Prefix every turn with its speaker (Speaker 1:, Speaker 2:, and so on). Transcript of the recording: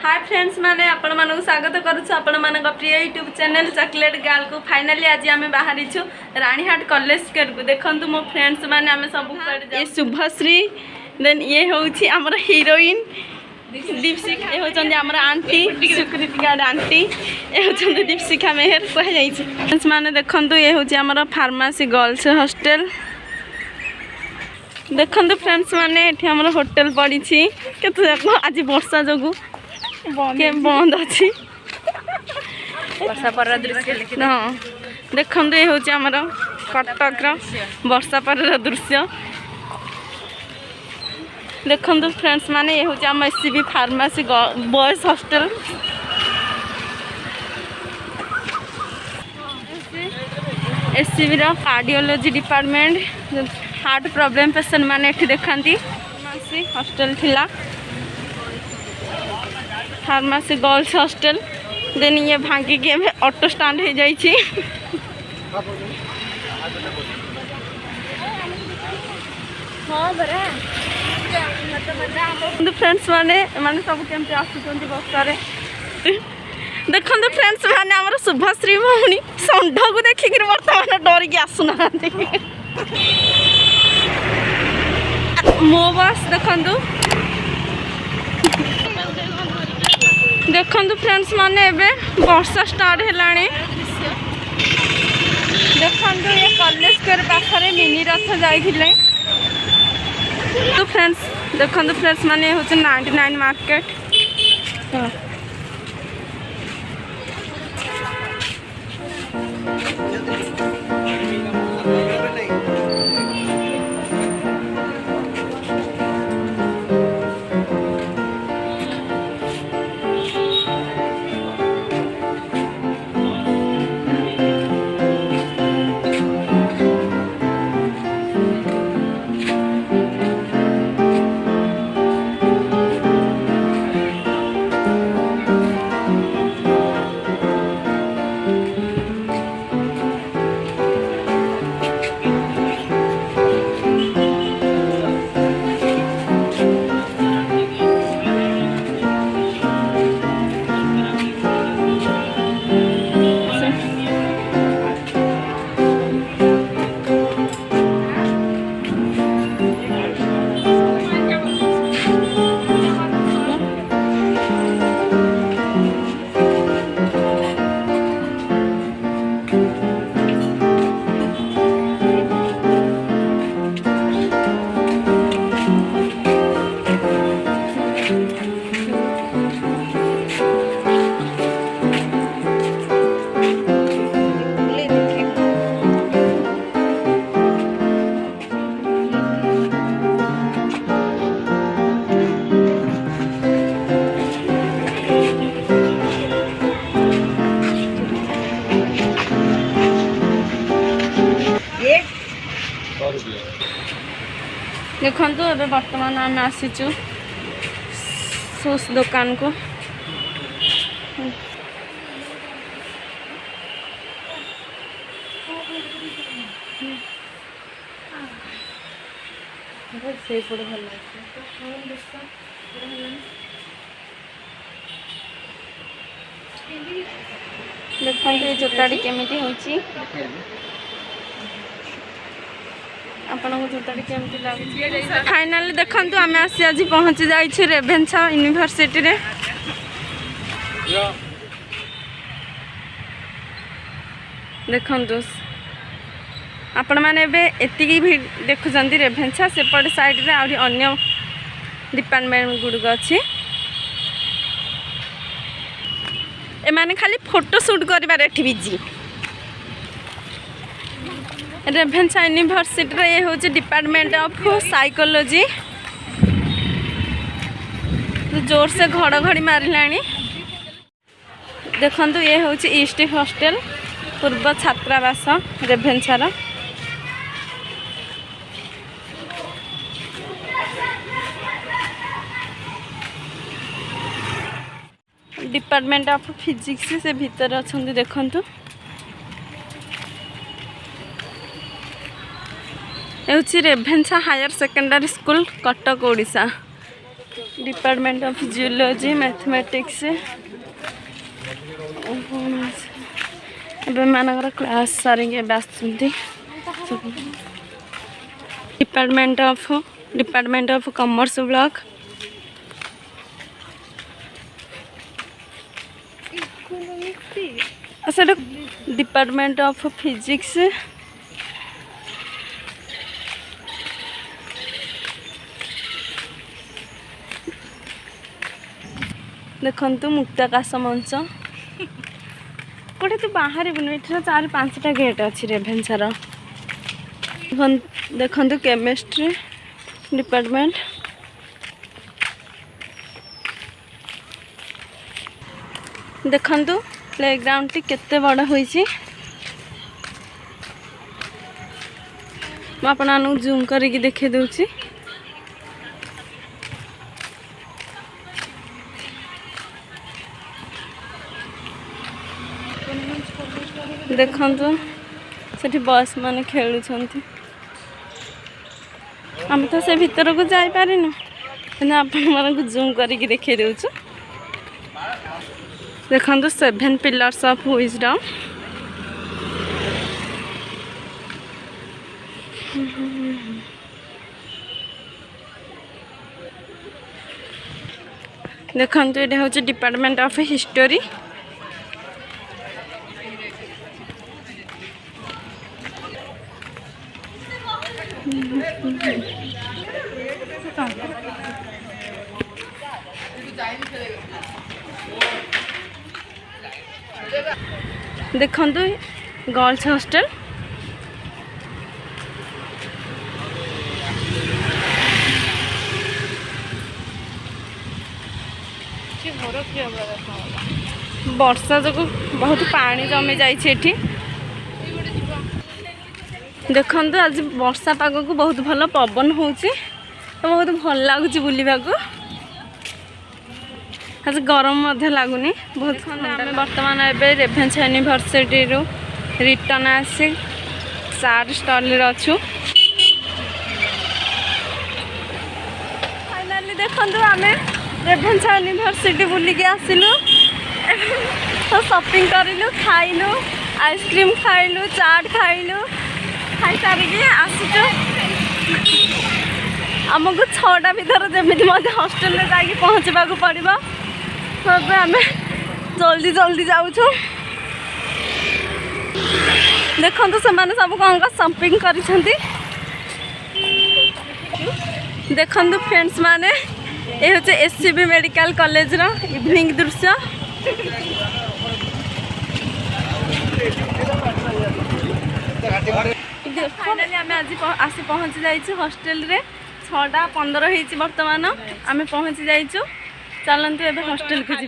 Speaker 1: Hi friends माने आपण मानक स्वागत करूछु आपण मानक प्रिय यूट्यूब चैनल चॉकलेट गर्ल को फाइनली आज आमे बाहरी छु रानीहाट कॉलेज स्क्वायर को देखंतु मो फ्रेंड्स माने आमे सब ये शुभश्री देन ये होउछि हमर हीरोइन दीपशिखा ये होचंदी हमर आंटी सुकृतिका आंटी ये होचंदी दीपशिखा मेहर कह जाई छि फ्रेंड्स माने देखंतु ये होछि हमर फार्मेसी गर्ल्स हॉस्टल देखंतु फ्रेंड्स माने एठी हमर होटल पड़ी छि केते देखो आज वर्षा जोगु बंद अच्छी वर्षा पर दृश्य देखो ये हूँ आमर कटक वर्षा पर दृश्य देखो फ्रेंड्स माने ये हूँ आम SCB pharmacy boys hostel SCB cardiology department heart problem patient माने एठी देखंती फार्मेसी हॉस्टल थिला फार्मेसी गर्ल्स हॉस्टल देन ये भांगी के ऑटो स्टैंड हो जाई छी हां बरा तो फ्रेंड्स माने माने सब केमते आसुचंती बस्तारे देखंतु फ्रेंड्स माने हमर शुभश्री भौणी संढ को देखि कि वर्तमान डर के आसुना मो बस देखंतु देखंतु फ्रेंड्स माने एबे वर्षा स्टार्ट हेलाणी देखंतु ये कॉलेज स्क्वायर पाखरे मिनी रथ जाइथिले तो फ्रेंड्स देखंतु फ्रेंड्स माने होचे 99 मार्केट देखंतु एबे वर्तमान आम आसीचु सूस दुकान को देखंतु ये जोताड़ी केमिति होची आपन को जोताड़ी केमती लागै फाइनली देखंतु आमे आसी आज पहुंची जाई छी रेभेन्सा यूनिवर्सिटी रे देखंतु आपण माने बे एतिकी भी देखुचंती रेभेन्सा सेपट साइड रे आउरी अन्य डिपार्टमेंट गुड अछि ए माने खाली फोटो शूट करबार एठी बिजी रेभेन्सा यूनिवर्सिटी रे ये होचे डिपार्टमेंट ऑफ साइकोलॉजी जोर से घड़घड़ी मारिलाणी देखंतु ये होचे ईस्ट हॉस्टल पूर्व छात्रावास रेभेन्सा रा डिपार्टमेंट ऑफ फिजिक्स से भीतर अछंती देखंतु रेभेन्सा higher secondary school Cuttack Odisha department of geology mathematics मानकर क्लास सारिक आसुँच department of commerce block department of physics देखु मुक्ताकाश मंच कौटे तू बाहर बुन ये 4-5टा गेट अच्छी रेभेन्सार देखु केमिस्ट्री डिपार्टमेंट देखु प्लेग्राउंड टी केते बड़ होइछि आपन जूम करके देखे दूची देखु से बस मान खेलुं आम तो से भीतर को जाई पारिनु आपण जूम करके देखे दूचु देखु 7 पिलर्स ऑफ विजडम देखु ये हूँ डिपार्टमेंट ऑफ हिस्टोरी देखु गर्ल्स हॉस्टल वर्षा जो बहुत पानी जमी जाइए देखु आज वर्षा पाग को बहुत भल पवन हो बहुत भल लगुच बुलवा आज गरम लगुनि बहुत आम बर्तमान एवं रेभेन्सा यूनिवर्सिटी रिटर्न आसी चार स्टल अच्छु फाइनाली देखु आम रेभेन्सा यूनिवर्सिटी बुलिकी आसिलु तो शॉपिंग करिलु खाइलु आइसक्रीम खाइलु चाट खाइलु खाई सारिकी आसुचु आमको 6टा भीतर जमी हॉस्टेल में जाकि पहुँचवा पड़ो तो आम जल्दी जल्दी जाऊँ देखो से सब कौन शॉपिंग कर देखु फ्रेंड्स माने ये हूँ एससीबी मेडिकल कॉलेज रो इवनिंग दृश्य फाइनाली आम आज आसी पहुँची जाइए हॉस्टेल रे 6:15 बर्तमान आम पहुँची जाइए चलतु एवं हॉस्टेल को जी।